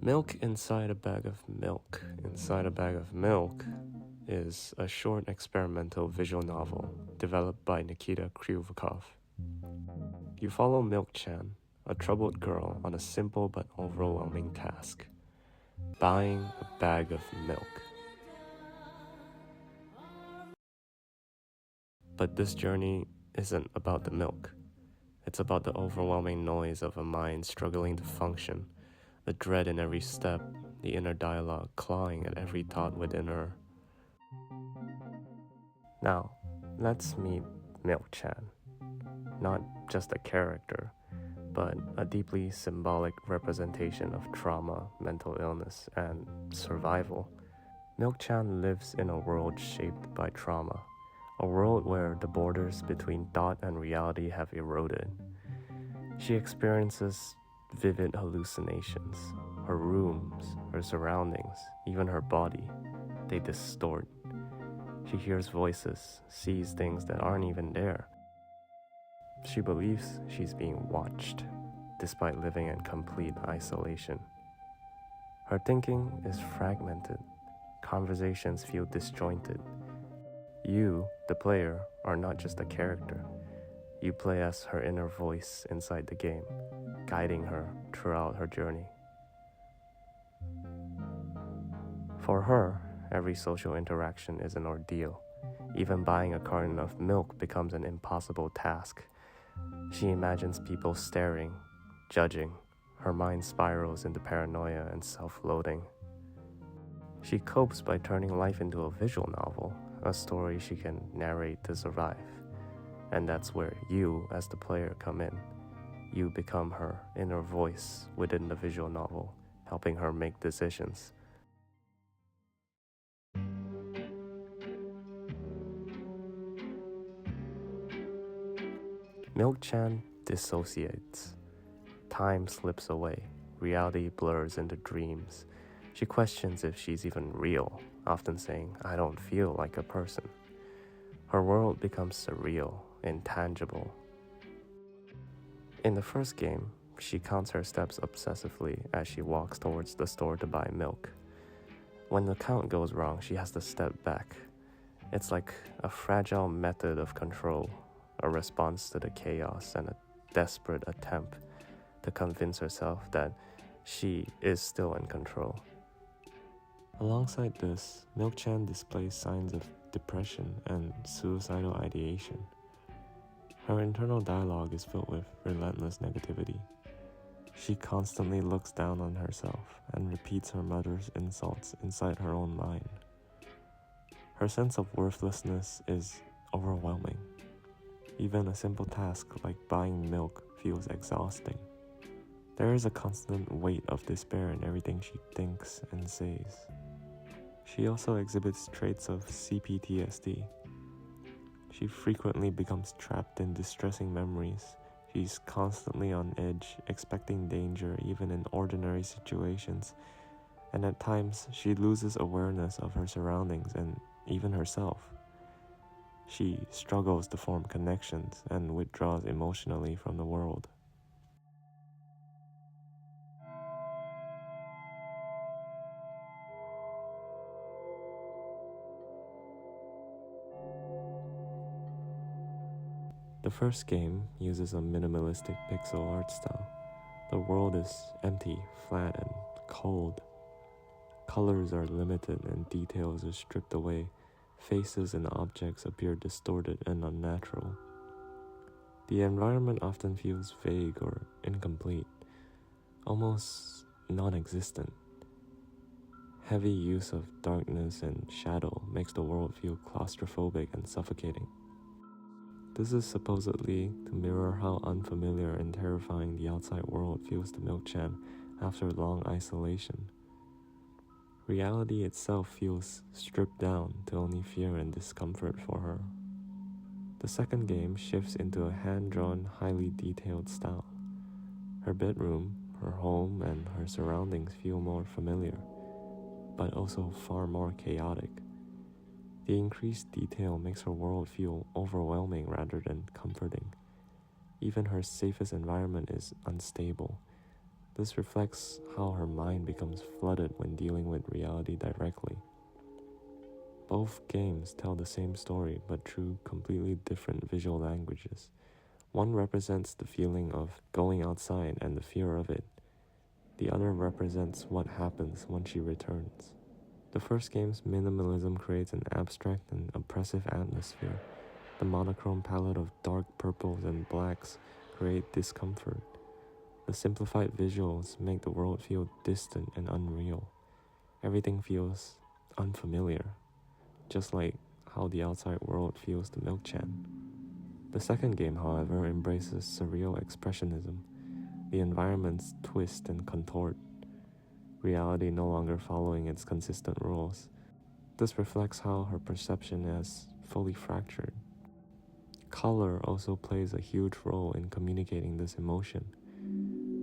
Milk inside a bag of milk inside a bag of milk is a short experimental visual novel developed by Nikita Kryukov. You follow Milk-chan, a troubled girl on a simple but overwhelming task: buying a bag of milk. But this journey isn't about the milk. It's about the overwhelming noise of a mind struggling to function, the dread in every step, the inner dialogue clawing at every thought within her. Now, let's meet Milk-chan. Not just a character, but a deeply symbolic representation of trauma, mental illness, and survival. Milk-chan lives in a world shaped by trauma, a world where the borders between thought and reality have eroded. She experiences vivid hallucinations. Her rooms, her surroundings, even her body, they distort. She hears voices, sees things that aren't even there. She believes she's being watched, despite living in complete isolation. Her thinking is fragmented. Conversations feel disjointed. You, the player, are not just a character. You play as her inner voice inside the game, guiding her throughout her journey. For her, every social interaction is an ordeal. Even buying a carton of milk becomes an impossible task. She imagines people staring, judging. Her mind spirals into paranoia and self-loathing. She copes by turning life into a visual novel, a story she can narrate to survive. And that's where you, as the player, come in. You become her inner voice within the visual novel, helping her make decisions. Milk-chan dissociates. Time slips away. Reality blurs into dreams. She questions if she's even real, often saying, "I don't feel like a person." Her world becomes surreal, intangible. In the first game, she counts her steps obsessively as she walks towards the store to buy milk. When the count goes wrong, she has to step back. It's like a fragile method of control, a response to the chaos and a desperate attempt to convince herself that she is still in control. Alongside this, Milk-chan displays signs of depression and suicidal ideation. Her internal dialogue is filled with relentless negativity. She constantly looks down on herself and repeats her mother's insults inside her own mind. Her sense of worthlessness is overwhelming. Even a simple task like buying milk feels exhausting. There is a constant weight of despair in everything she thinks and says. She also exhibits traits of CPTSD. She frequently becomes trapped in distressing memories. She's constantly on edge, expecting danger even in ordinary situations, and at times she loses awareness of her surroundings and even herself. She struggles to form connections and withdraws emotionally from the world. The first game uses a minimalistic pixel art style. The world is empty, flat, and cold. Colors are limited and details are stripped away. Faces and objects appear distorted and unnatural. The environment often feels vague or incomplete, almost non-existent. Heavy use of darkness and shadow makes the world feel claustrophobic and suffocating. This is supposedly to mirror how unfamiliar and terrifying the outside world feels to Milk-chan after long isolation. Reality itself feels stripped down to only fear and discomfort for her. The second game shifts into a hand-drawn, highly detailed style. Her bedroom, her home, and her surroundings feel more familiar, but also far more chaotic. The increased detail makes her world feel overwhelming rather than comforting. Even her safest environment is unstable. This reflects how her mind becomes flooded when dealing with reality directly. Both games tell the same story, but through completely different visual languages. One represents the feeling of going outside and the fear of it. The other represents what happens when she returns. The first game's minimalism creates an abstract and oppressive atmosphere. The monochrome palette of dark purples and blacks create discomfort. The simplified visuals make the world feel distant and unreal. Everything feels unfamiliar, just like how the outside world feels to Milk-chan. The second game, however, embraces surreal expressionism. The environments twist and contort, reality no longer following its consistent rules. This reflects how her perception is fully fractured. Color also plays a huge role in communicating this emotion.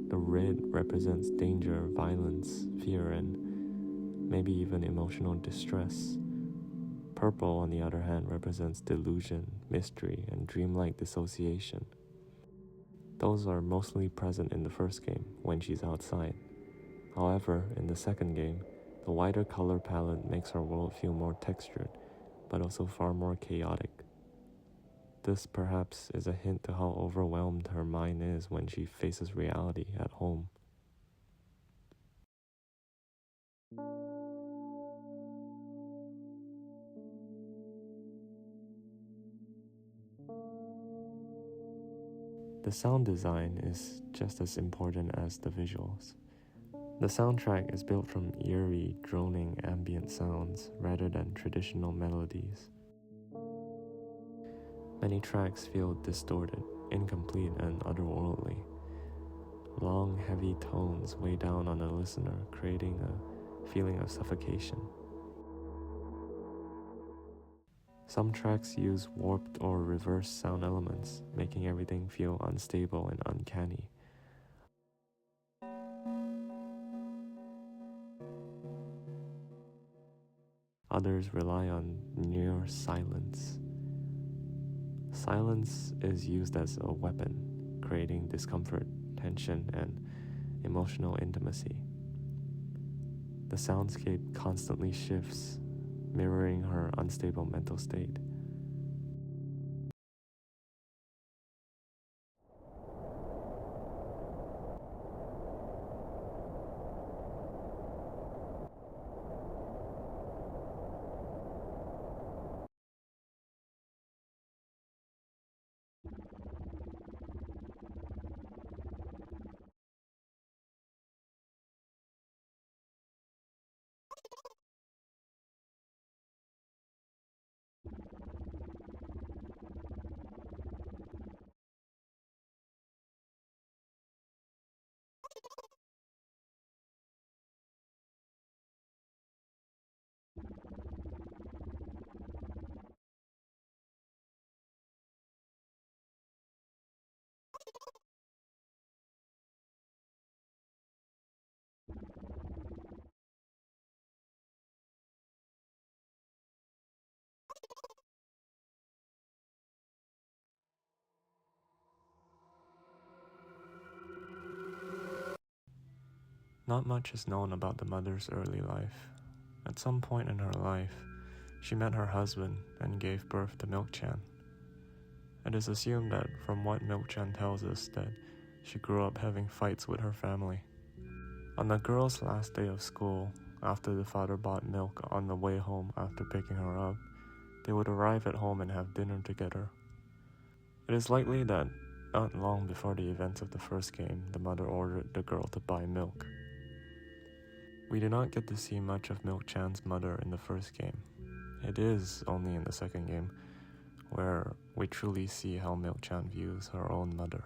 The red represents danger, violence, fear, and maybe even emotional distress. Purple, on the other hand, represents delusion, mystery, and dreamlike dissociation. Those are mostly present in the first game, when she's outside. However, in the second game, the wider color palette makes her world feel more textured, but also far more chaotic. This perhaps is a hint to how overwhelmed her mind is when she faces reality at home. The sound design is just as important as the visuals. The soundtrack is built from eerie, droning ambient sounds rather than traditional melodies. Many tracks feel distorted, incomplete, and otherworldly. Long, heavy tones weigh down on the listener, creating a feeling of suffocation. Some tracks use warped or reversed sound elements, making everything feel unstable and uncanny. Others rely on near silence. Silence is used as a weapon, creating discomfort, tension, and emotional intimacy. The soundscape constantly shifts, mirroring her unstable mental state. Not much is known about the mother's early life. At some point in her life, she met her husband and gave birth to Milk-chan. It is assumed that from what Milk-chan tells us that she grew up having fights with her family. On the girl's last day of school, after the father bought milk on the way home after picking her up, they would arrive at home and have dinner together. It is likely that not long before the events of the first game, the mother ordered the girl to buy milk. We do not get to see much of Milk-chan's mother in the first game. It is only in the second game where we truly see how Milk-chan views her own mother.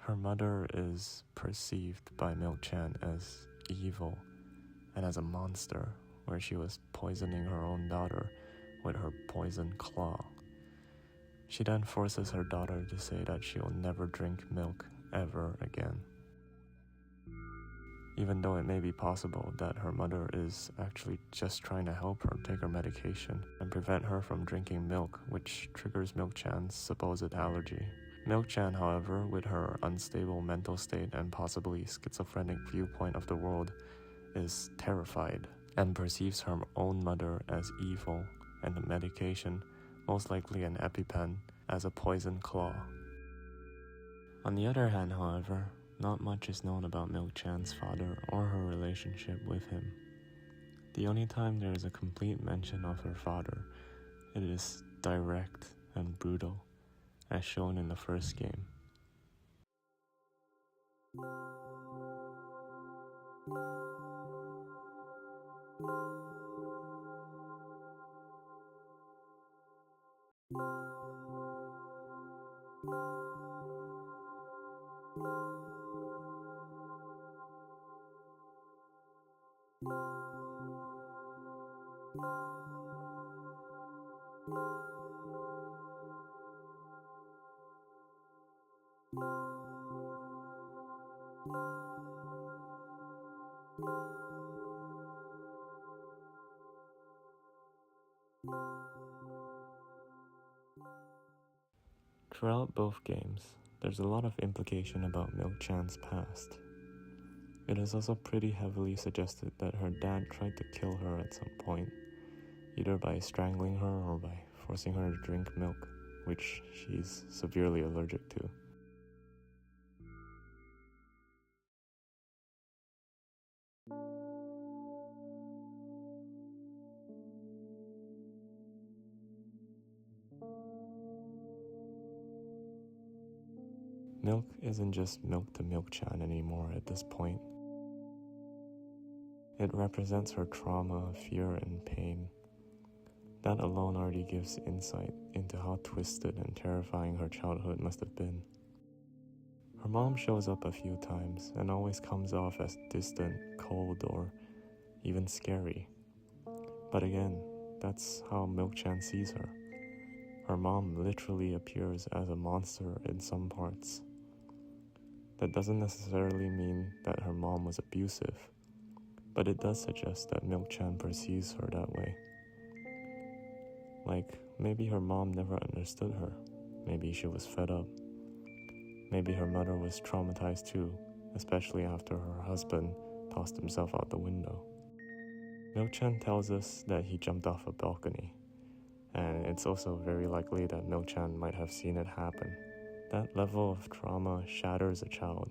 Her mother is perceived by Milk-chan as evil and as a monster, where she was poisoning her own daughter with her poison claw. She then forces her daughter to say that she will never drink milk ever again. Even though it may be possible that her mother is actually just trying to help her take her medication and prevent her from drinking milk, which triggers Milk-chan's supposed allergy. Milk-chan, however, with her unstable mental state and possibly schizophrenic viewpoint of the world, is terrified and perceives her own mother as evil and the medication, most likely an EpiPen, as a poison claw. On the other hand, however, not much is known about Milk-chan's father or her relationship with him. The only time there is a complete mention of her father, it is direct and brutal, as shown in the first game. Throughout both games, there's a lot of implication about Milk-chan's past. It is also pretty heavily suggested that her dad tried to kill her at some point, either by strangling her or by forcing her to drink milk, which she's severely allergic to. Milk isn't just milk to Milk-chan anymore at this point. It represents her trauma, fear, and pain. That alone already gives insight into how twisted and terrifying her childhood must have been. Her mom shows up a few times and always comes off as distant, cold, or even scary. But again, that's how Milk-chan sees her. Her mom literally appears as a monster in some parts. That doesn't necessarily mean that her mom was abusive, but it does suggest that Milk-chan perceives her that way. Like, maybe her mom never understood her. Maybe she was fed up. Maybe her mother was traumatized too, especially after her husband tossed himself out the window. Milk-chan tells us that he jumped off a balcony, and it's also very likely that Milk-chan might have seen it happen. That level of trauma shatters a child.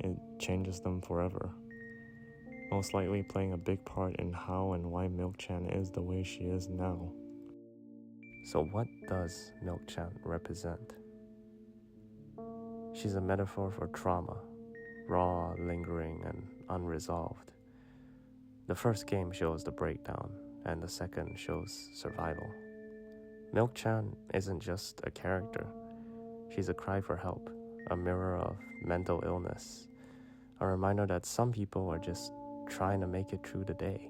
It changes them forever, most likely playing a big part in how and why Milk-chan is the way she is now. So what does Milk-chan represent? She's a metaphor for trauma, raw, lingering, and unresolved. The first game shows the breakdown, and the second shows survival. Milk-chan isn't just a character. She's a cry for help, a mirror of mental illness, a reminder that some people are just trying to make it through the day.